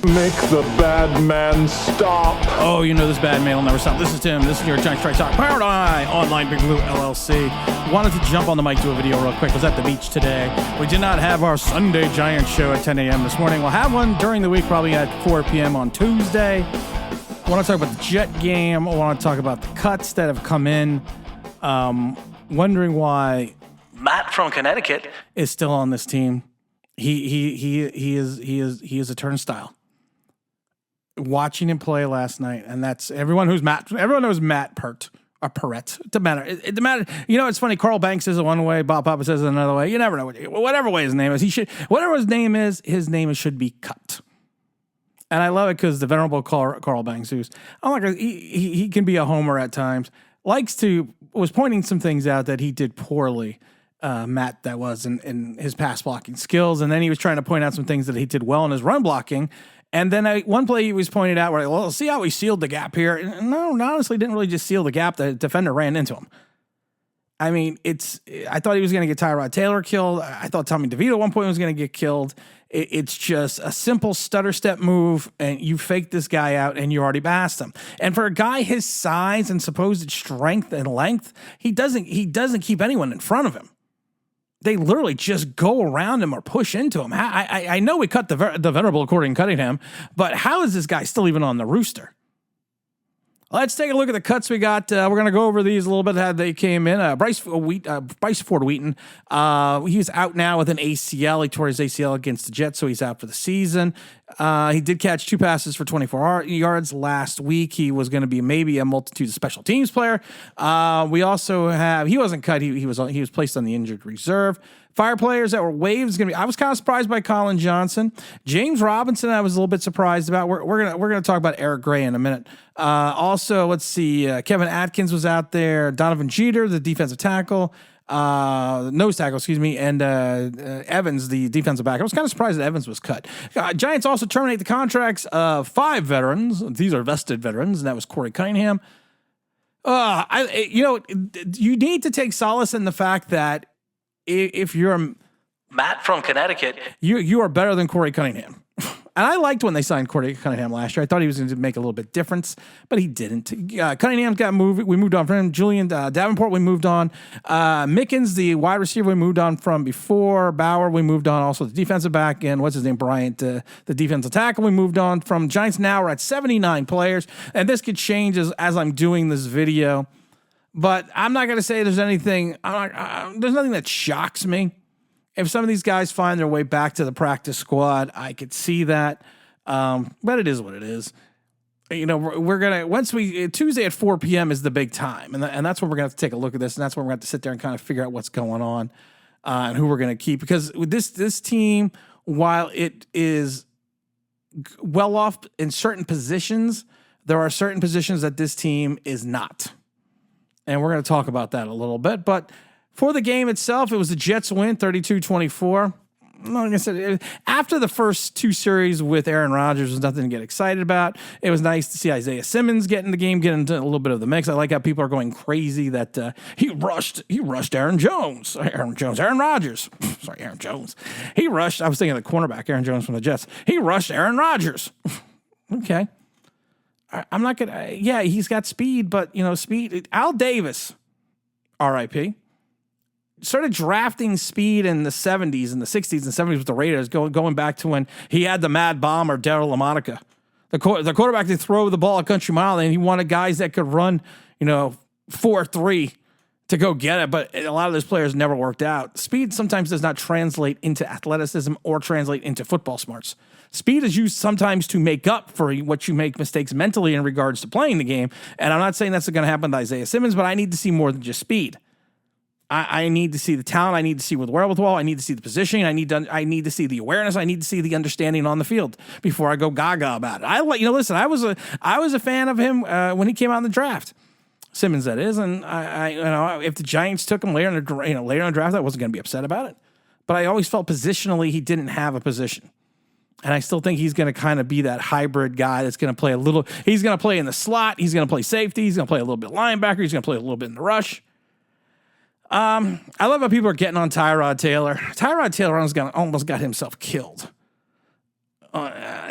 Make the bad man stop. Oh, you know this bad man will never stop. This is Tim. This is your Giant Strike Talk, powered by Online Big Blue LLC. Wanted to jump on the mic, do a video real quick. Was at the beach today. We did not have our Sunday Giant show at 10 a.m. this morning. We'll have one during the week, probably at 4 p.m. on Tuesday. I want to talk about the Jet game. I want to talk about the cuts that have come in. Wondering why Matt from Connecticut is still on this team. He is a turnstile. Watching him play last night, and that's everyone knows Matt Pert or Perret. It doesn't matter. It doesn't matter. You know, it's funny. Carl Banks says it one way, Bob Papa says it another way. You never know. Whatever way his name is, whatever his name should be cut. And I love it because the venerable Carl Banks, he can be a homer at times, was pointing some things out that he did poorly. Matt, that was in his pass blocking skills, and then he was trying to point out some things that he did well in his run blocking. And then one play he was pointed out where, see how he sealed the gap here? And no, honestly, didn't really just seal the gap. The defender ran into him. I mean, I thought he was going to get Tyrod Taylor killed. I thought Tommy DeVito at one point was going to get killed. It's just a simple stutter step move, and you fake this guy out, and you already passed him. And for a guy his size and supposed strength and length, he doesn't keep anyone in front of him. They literally just go around him or push into him. I know we cut the venerable according Cunningham, but how is this guy still even on the rooster? Let's take a look at the cuts we got. We're going to go over these a little bit how they came in. Bryce Ford Wheaton, he's out now with an ACL. He tore his ACL against the Jets, so he's out for the season. He did catch 2 passes for 24 yards last week. He was going to be maybe a multitude of special teams player. We also have, he wasn't cut. He was placed on the injured reserve. Fire players that were waived I was kind of surprised by Colin Johnson. James Robinson, I was a little bit surprised about. We're gonna talk about Eric Gray in a minute. Also, let's see. Kevin Atkins was out there. Donovan Jeter, the defensive tackle, nose tackle, excuse me, and Evans, the defensive back. I was kind of surprised that Evans was cut. Giants also terminate the contracts of 5 veterans. These are vested veterans, and that was Corey Cunningham. You need to take solace in the fact that if you're Matt from Connecticut, you are better than Corey Cunningham. And I liked when they signed Corey Cunningham last year. I thought he was going to make a little bit difference, but he didn't. Cunningham's got moved. We moved on from him. Julian Davenport, we moved on. Mickens, the wide receiver, we moved on from before. Bauer, we moved on. Also the defensive back. And what's his name? Bryant, the defensive tackle, we moved on from. Giants now we're at 79 players. And this could change as I'm doing this video. But I'm not going to say there's anything. There's nothing that shocks me. If some of these guys find their way back to the practice squad, I could see that. But it is what it is. You know, we're gonna Tuesday at 4 p.m. is the big time, and that's when we're gonna have to take a look at this, and that's when we're gonna have to sit there and kind of figure out what's going on and who we're gonna keep. Because with this team, while it is well off in certain positions, there are certain positions that this team is not. And we're going to talk about that a little bit. But for the game itself, it was the Jets win 32-24. Like I said, after the first 2 series with Aaron Rodgers, was nothing to get excited about. It was nice to see Isaiah Simmons get in the game, get into a little bit of the mix. I like how people are going crazy that he rushed Aaron Jones. Aaron Rodgers. Sorry, Aaron Jones. He rushed. I was thinking of the cornerback, Aaron Jones from the Jets. He rushed Aaron Rodgers. Okay. I'm not going to, he's got speed, but, speed. Al Davis, RIP, started drafting speed in the 70s and the 60s and 70s with the Raiders, going back to when he had the Mad Bomber, Darryl LaMonica. The quarterback to throw the ball a country mile, and he wanted guys that could run, 4-3 to go get it, but a lot of those players never worked out. Speed sometimes does not translate into athleticism or translate into football smarts. Speed is used sometimes to make up for what you make mistakes mentally in regards to playing the game. And I'm not saying that's going to happen to Isaiah Simmons, but I need to see more than just speed. I need to see the talent. I need to see with wherewithal. I need to see the positioning. I need to see the awareness. I need to see the understanding on the field before I go gaga about it. Listen, I was a fan of him when he came out in the draft. Simmons, that is, and if the Giants took him later in the draft, I wasn't going to be upset about it. But I always felt positionally he didn't have a position. And I still think he's going to kind of be that hybrid guy that's going to play he's going to play in the slot. He's going to play safety. He's going to play a little bit linebacker. He's going to play a little bit in the rush. I love how people are getting on Tyrod Taylor. Tyrod Taylor almost got himself killed.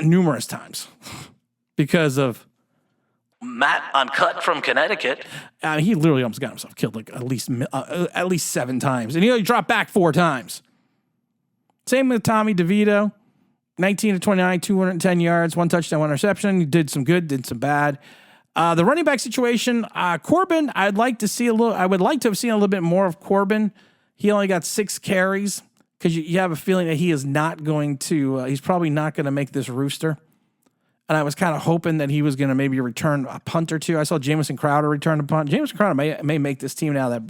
numerous times because of Matt Uncut from Connecticut. He literally almost got himself killed like at least 7 times. And he only dropped back 4 times. Same with Tommy DeVito. 19 to 29, 210 yards, 1 touchdown, 1 interception. He did some good, did some bad. The running back situation, Corbin, I would like to have seen a little bit more of Corbin. He only got 6 carries because you have a feeling that he is not going to, he's probably not going to make this rooster. And I was kind of hoping that he was going to maybe return a punt or 2. I saw Jamison Crowder return a punt. Jamison Crowder may make this team now that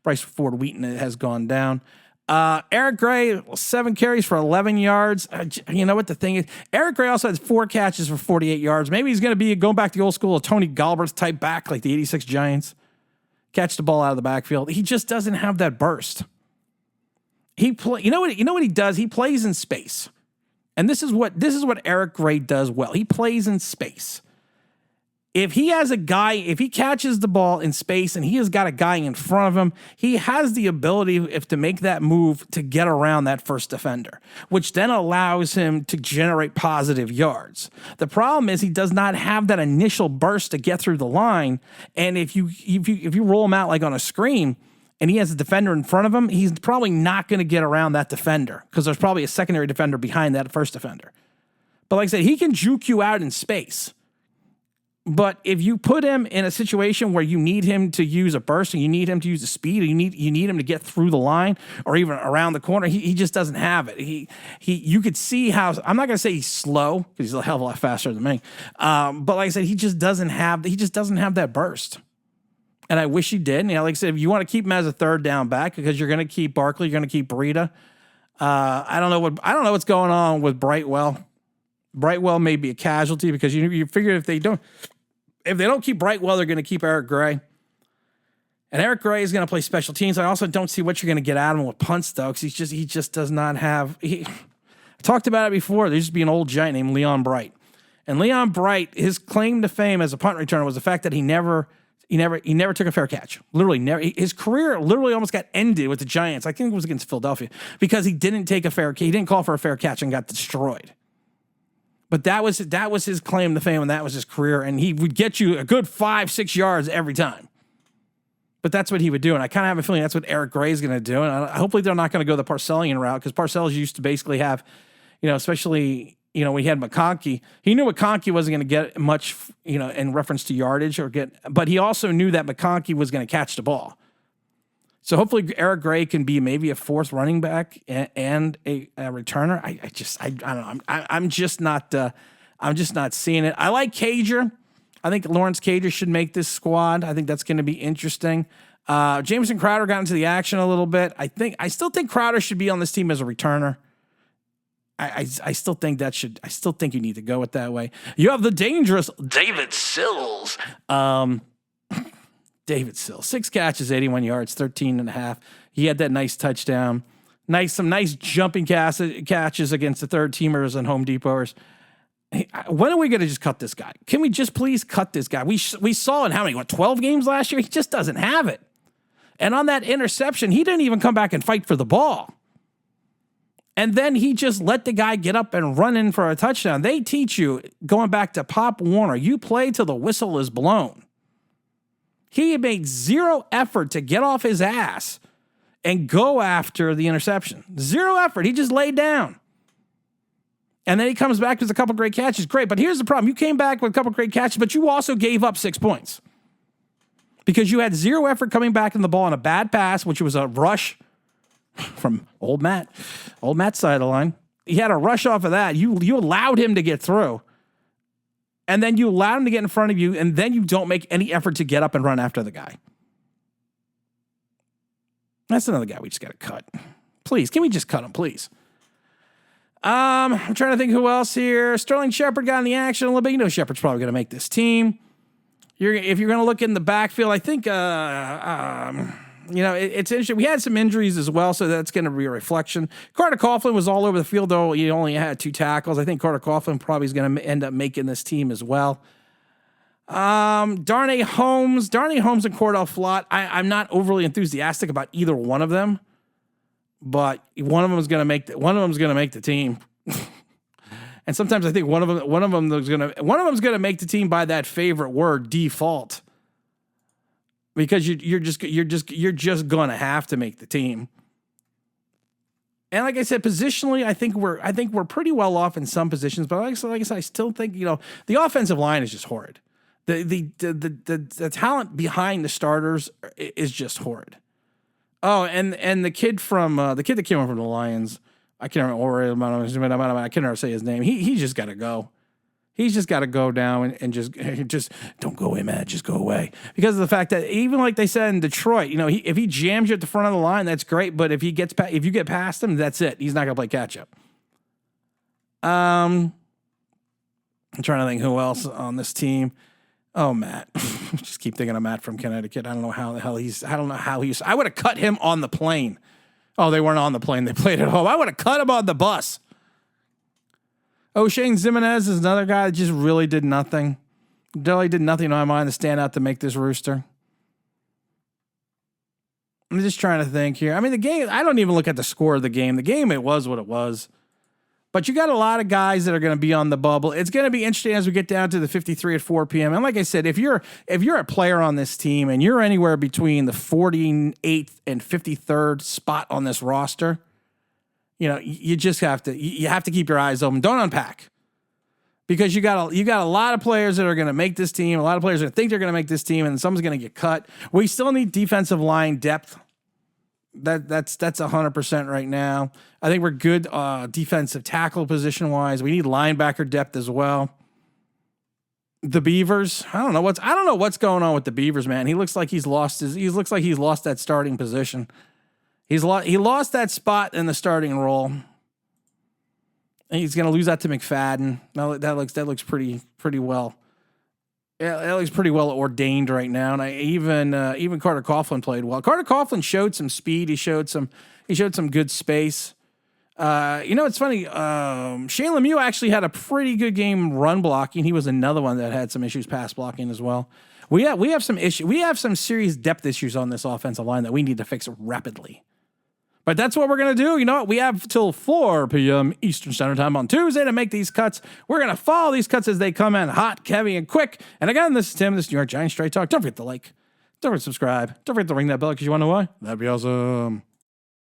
Bryce Ford Wheaton has gone down. Eric Gray, 7 carries for 11 yards. You know what the thing is? Eric Gray also has 4 catches for 48 yards. Maybe he's going to be going back to the old school of Tony Galbraith type back like the 86 Giants. Catch the ball out of the backfield. He just doesn't have that burst. You know what he does? He plays in space. And this is what Eric Gray does well. He plays in space. If he catches the ball in space and he has got a guy in front of him, he has the ability to make that move to get around that first defender, which then allows him to generate positive yards. The problem is he does not have that initial burst to get through the line. And if you roll him out like on a screen and he has a defender in front of him, he's probably not going to get around that defender because there's probably a secondary defender behind that first defender. But like I said, he can juke you out in space. But if you put him in a situation where you need him to use a burst and you need him to use the speed and you need him to get through the line or even around the corner, he just doesn't have it. You could see how, I'm not going to say he's slow because he's a hell of a lot faster than me. But like I said, he just doesn't have that burst. And I wish he did. And like I said, if you want to keep him as a third down back because you're going to keep Barkley, you're going to keep Breida. I don't know what's going on with Brightwell. Brightwell may be a casualty because you figure if they don't keep Brightwell, they're going to keep Eric Gray. And Eric Gray is going to play special teams. I also don't see what you're going to get out of him with punts, though, because he just does not have. I talked about it before. There used to be an old giant named Leon Bright. And Leon Bright, his claim to fame as a punt returner was the fact that he never took a fair catch. Literally never. His career literally almost got ended with the Giants. I think it was against Philadelphia because he didn't call for a fair catch and got destroyed. But that was his claim to fame, and that was his career. And he would get you a good 5-6 yards every time. But that's what he would do, and I kind of have a feeling that's what Eric Gray is going to do. And hopefully they're not going to go the Parcellian route because Parcells used to basically have, especially when he had McConkey, he knew McConkey wasn't going to get much, in reference to yardage but he also knew that McConkey was going to catch the ball. So hopefully Eric Gray can be maybe a 4th running back and a returner. I don't know. I'm just not seeing it. I like Cager. I think Lawrence Cager should make this squad. I think that's going to be interesting. Jamison Crowder got into the action a little bit. I still think Crowder should be on this team as a returner. I still think you need to go it that way. You have the dangerous David Sills. David Sills, 6 catches, 81 yards, 13.5. He had that nice touchdown. Some nice jumping catches against the third teamers and Home Depoters. When are we going to just cut this guy? Can we just please cut this guy? We saw in 12 games last year? He just doesn't have it. And on that interception, he didn't even come back and fight for the ball. And then he just let the guy get up and run in for a touchdown. They teach you, going back to Pop Warner, you play till the whistle is blown. He made 0 effort to get off his ass and go after the interception. 0 effort. He just laid down. And then he comes back with a couple great catches. Great. But here's the problem. You came back with a couple great catches, but you also gave up 6 points. Because you had 0 effort coming back in the ball on a bad pass, which was a rush from old Matt's side of the line. He had a rush off of that. You allowed him to get through. And then you allow him to get in front of you, and then you don't make any effort to get up and run after the guy. That's another guy we just got to cut. Please, can we just cut him, please? I'm trying to think who else here. Sterling Shepard got in the action a little bit. Shepard's probably going to make this team. If you're going to look in the backfield, I think, it's interesting. We had some injuries as well, so that's going to be a reflection. Carter Coughlin was all over the field, though he only had 2 tackles. I think Carter Coughlin probably is going to end up making this team as well. Darnay Holmes and Cordell Flott. I'm not overly enthusiastic about either one of them, but one of them is going to make the team. And sometimes I think one of them's gonna make the team by that favorite word, default, because you're just gonna have to make the team. And like I said, positionally, I think we're pretty well off in some positions, but like I said, I still think the offensive line is just horrid. The talent behind the starters is just horrid. Oh, and the kid that came over from the Lions, I can't remember. I can't ever say his name. He's just got to go. He's just got to go down and just don't go away, man. Just go away, because of the fact that even like they said in Detroit, if he jams you at the front of the line, that's great. But if you get past him, that's it. He's not gonna play catch up. I'm trying to think who else on this team. Oh, Matt. Just keep thinking of Matt from Connecticut. I don't know how I would have cut him on the plane. Oh, they weren't on the plane. They played at home. I would have cut him on the bus. O'Shane Zimenez is another guy that just really did nothing. Really did nothing in my mind to stand out to make this rooster. I'm just trying to think here. I mean, the game, I don't even look at the score of the game. The game, it was what it was. But you got a lot of guys that are going to be on the bubble. It's going to be interesting as we get down to the 53 at 4 p.m. And like I said, if you're a player on this team and you're anywhere between the 48th and 53rd spot on this roster, you just have to keep your eyes open. Don't unpack, because you got a lot of players that are going to make this team. A lot of players that think they're going to make this team, and someone's going to get cut. We still need defensive line depth. That's 100% right now. I think we're good defensive tackle position wise. We need linebacker depth as well. The Beavers, I don't know what's going on with the Beavers, man. He looks like he's lost that starting position. He lost that spot in the starting role. And he's going to lose that to McFadden. That looks pretty well. Yeah, that looks pretty well ordained right now. And even Carter Coughlin played well. Carter Coughlin showed some speed. He showed some good space. It's funny. Shane Lemieux actually had a pretty good game run blocking. He was another one that had some issues pass blocking as well. We have some issue. We have some serious depth issues on this offensive line that we need to fix rapidly. But that's what we're going to do. You know what? We have till 4 p.m. Eastern Standard Time on Tuesday to make these cuts. We're going to follow these cuts as they come in hot, heavy, and quick. And again, this is Tim. This is New York Giants Straight Talk. Don't forget to like. Don't forget to subscribe. Don't forget to ring that bell, because you want to know why? That'd be awesome.